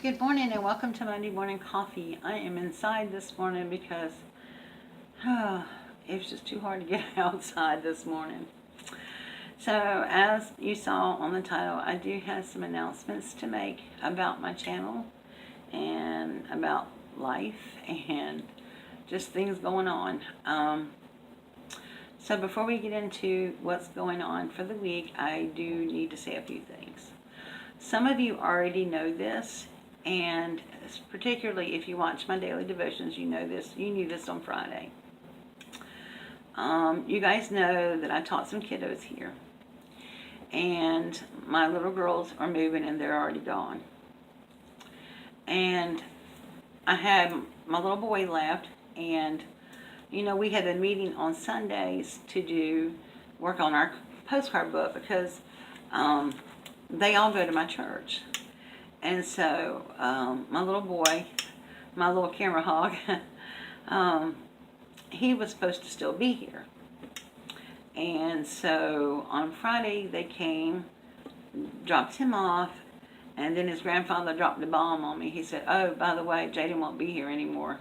Good morning and welcome to Monday Morning Coffee. I am inside this morning because it was just too hard to get outside this morning. So as you saw on the title, I do have some announcements to make about my channel and about life and just things going on. So before we get into what's going on for the week, I do need to say a few things. Some of you already know this, and particularly if you watch my daily devotions, you know this. You knew this on Friday. You guys know that I taught some kiddos here, and my little girls are moving and they're already gone. And I had my little boy left, and we had a meeting on Sundays to work on our postcard book because they all go to my church. And so my little boy, my little camera hog, he was supposed to still be here. And so on Friday they came, dropped him off, and then his grandfather dropped the bomb on me. He said, "Oh, by the way, Jaden won't be here anymore."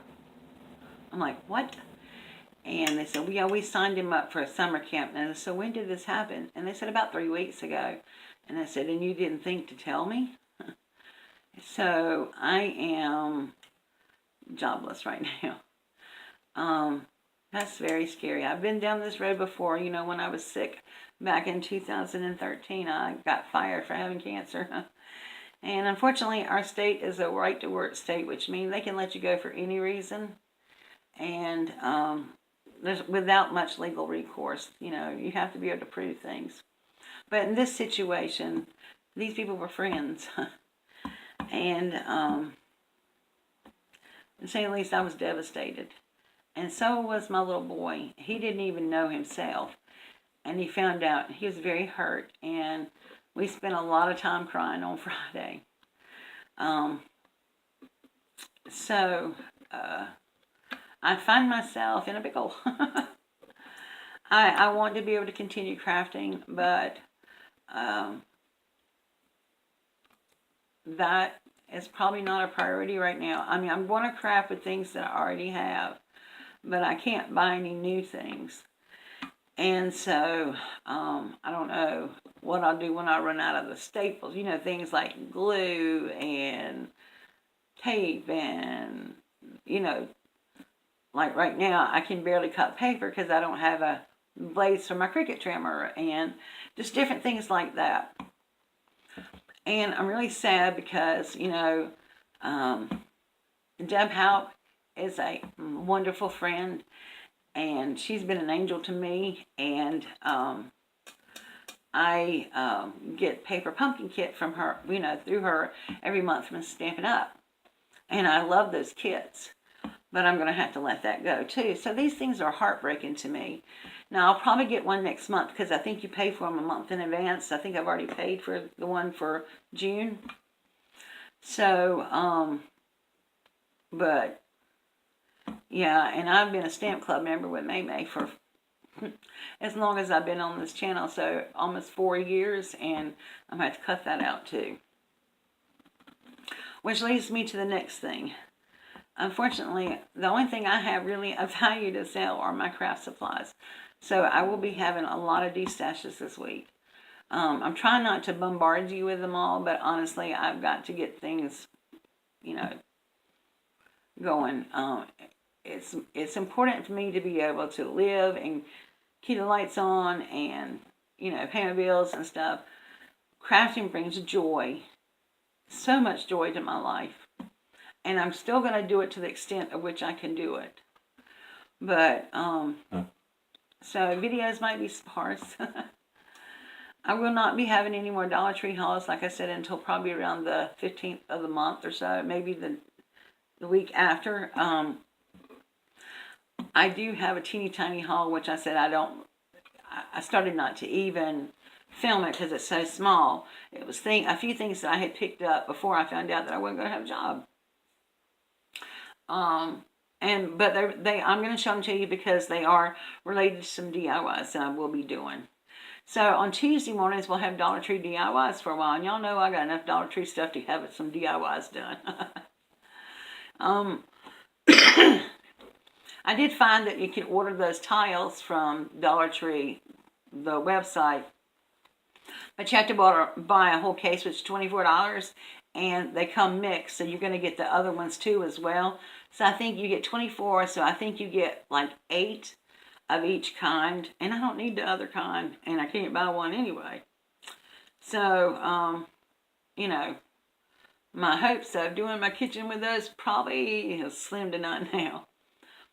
I'm like, "What?" And they said, "Yeah, we signed him up for a summer camp." And so when did this happen? And they said about 3 weeks ago. And I said, "And you didn't think to tell me?" So I am jobless right now. That's very scary. I've been down this road before. When I was sick back in 2013, I got fired for having cancer. And unfortunately, our state is a right-to-work state, which means they can let you go for any reason. And there's without much legal recourse. You have to be able to prove things. But in this situation, these people were friends. And to say the least, I was devastated. And so was my little boy. He didn't even know himself. And he found out. He was very hurt. And we spent a lot of time crying on Friday. I find myself in a pickle. I want to be able to continue crafting, but that is probably not a priority right now. I mean, I'm going to craft with things that I already have, but I can't buy any new things. And so I don't know what I'll do when I run out of the staples. Things like glue and tape and, like right now I can barely cut paper because I don't have a blades for my Cricut trimmer and just different things like that. And I'm really sad because, Deb Houck is a wonderful friend, and she's been an angel to me, and I get paper pumpkin kit from her, through her every month from Stampin' Up. And I love those kits, but I'm going to have to let that go too. So these things are heartbreaking to me. Now, I'll probably get one next month because I think you pay for them a month in advance. I think I've already paid for the one for June. So, but, yeah, and I've been a Stamp Club member with May for as long as I've been on this channel, so almost 4 years, and I'm going to have to cut that out too. Which leads me to the next thing. Unfortunately, the only thing I have really of value to sell are my craft supplies. So I will be having a lot of destashes this week. I'm trying not to bombard you with them all, but honestly, I've got to get things, going. It's important for me to be able to live and keep the lights on and, pay my bills and stuff. Crafting brings joy, so much joy to my life. And I'm still going to do it to the extent of which I can do it. But, so videos might be sparse. I will not be having any more Dollar Tree hauls, like I said, until probably around the 15th of the month or so, maybe the week after. I do have a teeny tiny haul, which I said I started not to even film it because it's so small. It was a few things that I had picked up before I found out that I wasn't going to have a job. But I'm going to show them to you because they are related to some DIYs that I will be doing. So on Tuesday mornings, we'll have Dollar Tree DIYs for a while. And y'all know I got enough Dollar Tree stuff to have some DIYs done. I did find that you can order those tiles from Dollar Tree, the website. But you have to buy a whole case, which is $24. And they come mixed. So you're going to get the other ones too as well. So I think you get 24. So I think you get like 8 of each kind, and I don't need the other kind, and I can't buy one anyway. So, you know, my hopes of doing my kitchen with those probably is slim to none now.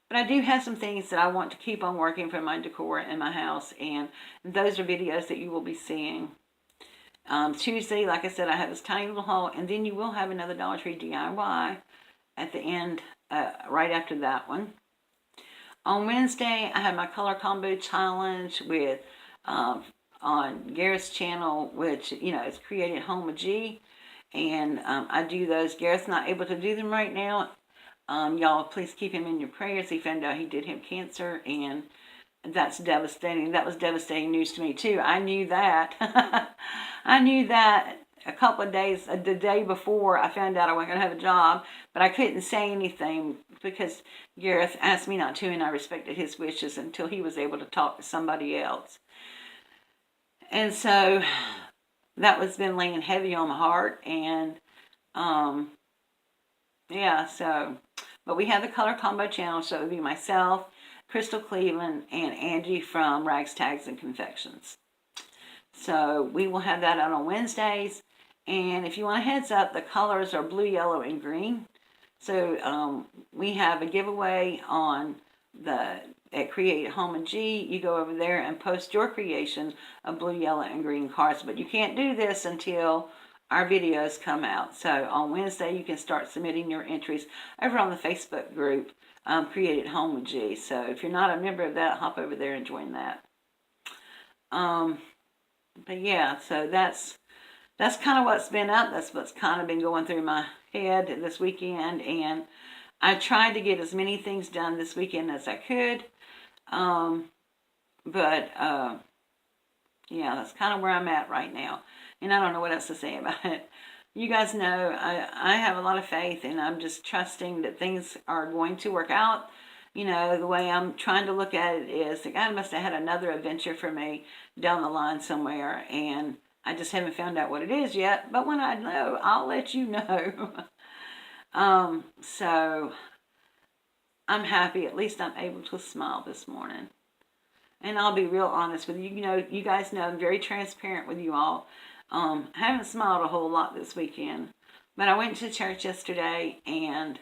But I do have some things that I want to keep on working for my decor in my house, and those are videos that you will be seeing. Tuesday, like I said, I have this tiny little haul, and then you will have another Dollar Tree DIY at the end, right after that one. On Wednesday, I have my color combo challenge with on Garrett's channel, which, you know, is Created Home with G. And I do those. Garrett's not able to do them right now. Y'all, please keep him in your prayers. He found out he did have cancer, and that's devastating. That was devastating news to me, too. I knew that. I knew that a couple of days, the day before I found out I wasn't going to have a job, but I couldn't say anything because Gareth asked me not to, and I respected his wishes until he was able to talk to somebody else. And so that was been laying heavy on my heart, and yeah, so, but we have the color combo channel, so it would be myself, Crystal Cleveland, and Angie from Rags, Tags, and Confections. So we will have that out on Wednesdays. And if you want a heads up, the colors are blue, yellow, and green. So we have a giveaway on at Create Home and G. You go over there and post your creation of blue, yellow, and green cards. But you can't do this until our videos come out. So on Wednesday, you can start submitting your entries over on the Facebook group, Create Home with G. So if you're not a member of that, hop over there and join that. But yeah, so that's kind of what's been up. That's what's kind of been going through my head this weekend. And I tried to get as many things done this weekend as I could. Yeah, that's kind of where I'm at right now. And I don't know what else to say about it. You guys know I have a lot of faith, and I'm just trusting that things are going to work out. You know, the way I'm trying to look at it is that God must have had another adventure for me down the line somewhere, and I just haven't found out what it is yet. But when I know, I'll let you know. So I'm happy. At least I'm able to smile this morning. And I'll be real honest with you. You know, you guys know I'm very transparent with you all. I haven't smiled a whole lot this weekend. But I went to church yesterday, and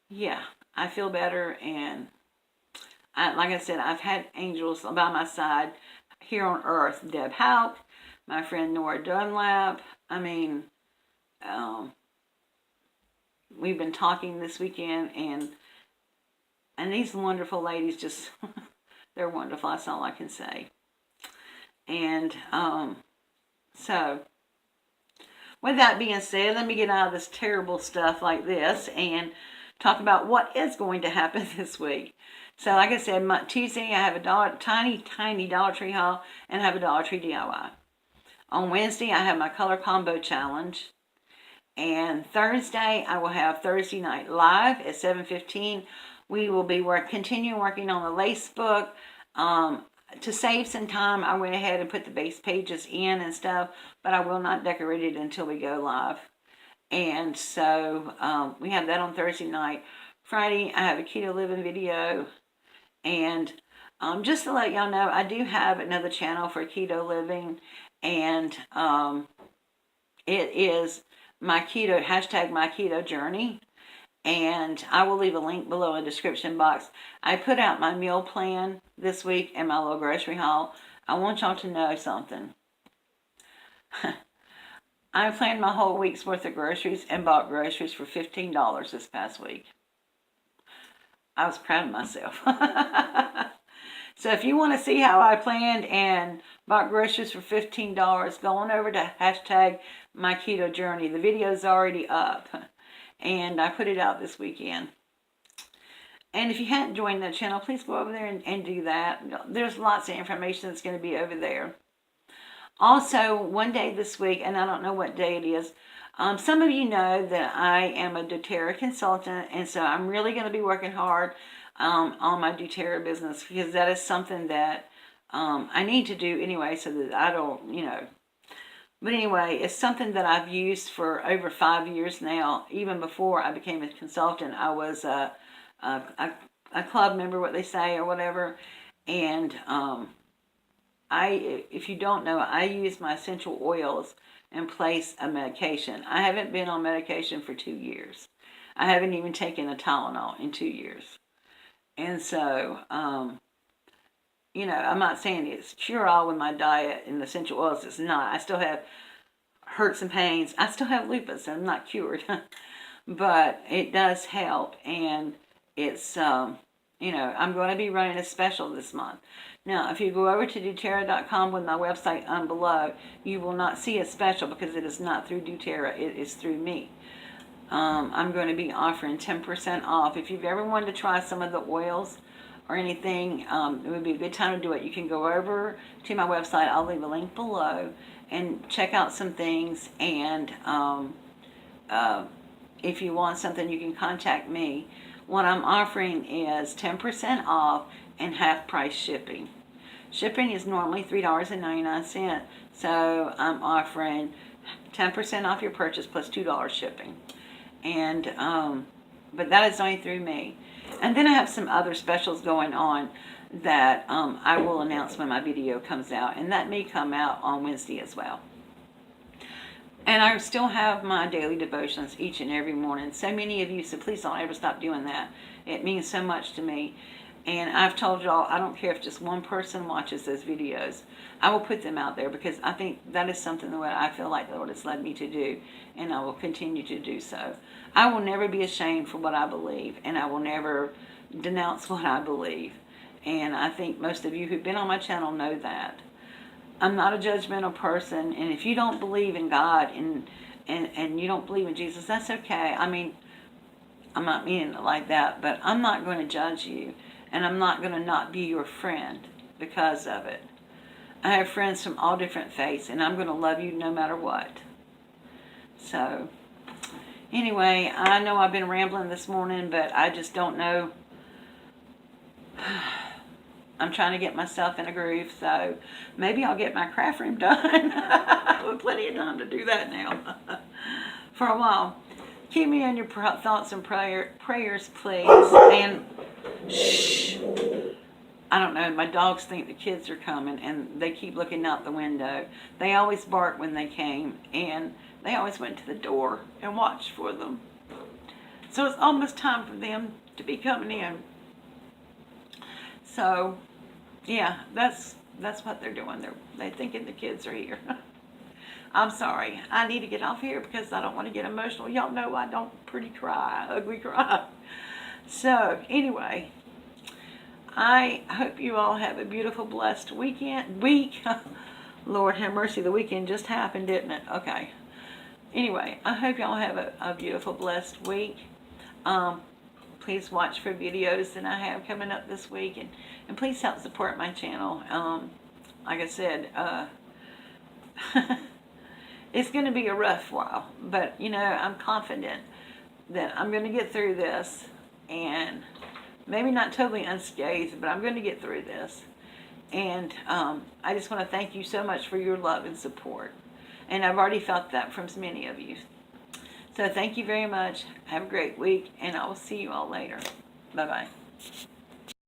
yeah, I feel better. And like I said, I've had angels by my side here on earth. Deb Houck, my friend Nora Dunlap. I mean, we've been talking this weekend, and these wonderful ladies just, they're wonderful. That's all I can say. And so, with that being said, let me get out of this terrible stuff like this and talk about what is going to happen this week. So, like I said, Tuesday I have a tiny Dollar Tree haul, and I have a Dollar Tree DIY. On Wednesday, I have my color combo challenge. And Thursday, I will have Thursday Night Live at 7:15. We will be continuing working on the lace book. To save some time, I went ahead and put the base pages in and stuff, but I will not decorate it until we go live. And so we have that on Thursday night. Friday, I have a Kido Living video. And just to let y'all know, I do have another channel for Kido Living, and it is my Kido Journey. And I will leave a link below in the description box. I put out my meal plan this week and my little grocery haul. I want y'all to know something. I planned my whole week's worth of groceries and bought groceries for $15 this past week. I was proud of myself. So if you want to see how I planned and bought groceries for $15, go on over to my Kido Journey. The video's already up. And I put it out this weekend. And if you hadn't joined that channel, please go over there and do that. There's lots of information that's going to be over there. Also, one day this week, and I don't know what day it is, some of you know that I am a doTERRA consultant, and so I'm really going to be working hard on my doTERRA business, because that is something that I need to do anyway, so that I don't, But anyway, it's something that I've used for over 5 years now. Even before I became a consultant, I was a club member, what they say, or whatever, and if you don't know, I use my essential oils in place of medication. I haven't been on medication for 2 years. I haven't even taken a Tylenol in 2 years. And so, I'm not saying it's cure-all with my diet and essential oils. It's not. I still have hurts and pains. I still have lupus. I'm not cured. But it does help. And it's, I'm going to be running a special this month. Now, if you go over to doTERRA.com with my website below, you will not see a special because it is not through doTERRA. It is through me. I'm going to be offering 10% off. If you've ever wanted to try some of the oils or anything, it would be a good time to do it. You can go over to my website. I'll leave a link below and check out some things. And if you want something, you can contact me. What I'm offering is 10% off and half price shipping. Shipping is normally $3.99, so I'm offering 10% off your purchase plus $2 shipping. And but that is only through me. And then I have some other specials going on that I will announce when my video comes out, and that may come out on Wednesday as well. And I still have my daily devotions each and every morning. So many of you, so please don't ever stop doing that. It means so much to me. And I've told y'all, I don't care if just one person watches those videos. I will put them out there because I think that is something that I feel like the Lord has led me to do. And I will continue to do so. I will never be ashamed for what I believe. And I will never denounce what I believe. And I think most of you who've been on my channel know that. I'm not a judgmental person. And if you don't believe in God and you don't believe in Jesus, that's okay. I mean, I'm not meaning it like that. But I'm not going to judge you. And I'm not going to not be your friend because of it. I have friends from all different faiths, and I'm going to love you no matter what. So, anyway, I know I've been rambling this morning, but I just don't know. I'm trying to get myself in a groove, so maybe I'll get my craft room done. I have plenty of time to do that now for a while. Keep me in your thoughts and prayers, please. And shh. I don't know. My dogs think the kids are coming, and they keep looking out the window. They always barked when they came, and they always went to the door and watched for them. So it's almost time for them to be coming in. So, yeah, that's what they're doing. They're thinking the kids are here. I'm sorry. I need to get off here because I don't want to get emotional. Y'all know I don't ugly cry. So, anyway, I hope you all have a beautiful, blessed week. Lord have mercy, the weekend just happened, didn't it? Okay. Anyway, I hope y'all have a beautiful, blessed week. Please watch for videos that I have coming up this week. And please help support my channel. Like I said, it's going to be a rough while, but I'm confident that I'm going to get through this, and maybe not totally unscathed, but I'm going to get through this. And I just want to thank you so much for your love and support, and I've already felt that from many of you. So thank you very much. Have a great week, and I will see you all later. Bye-bye.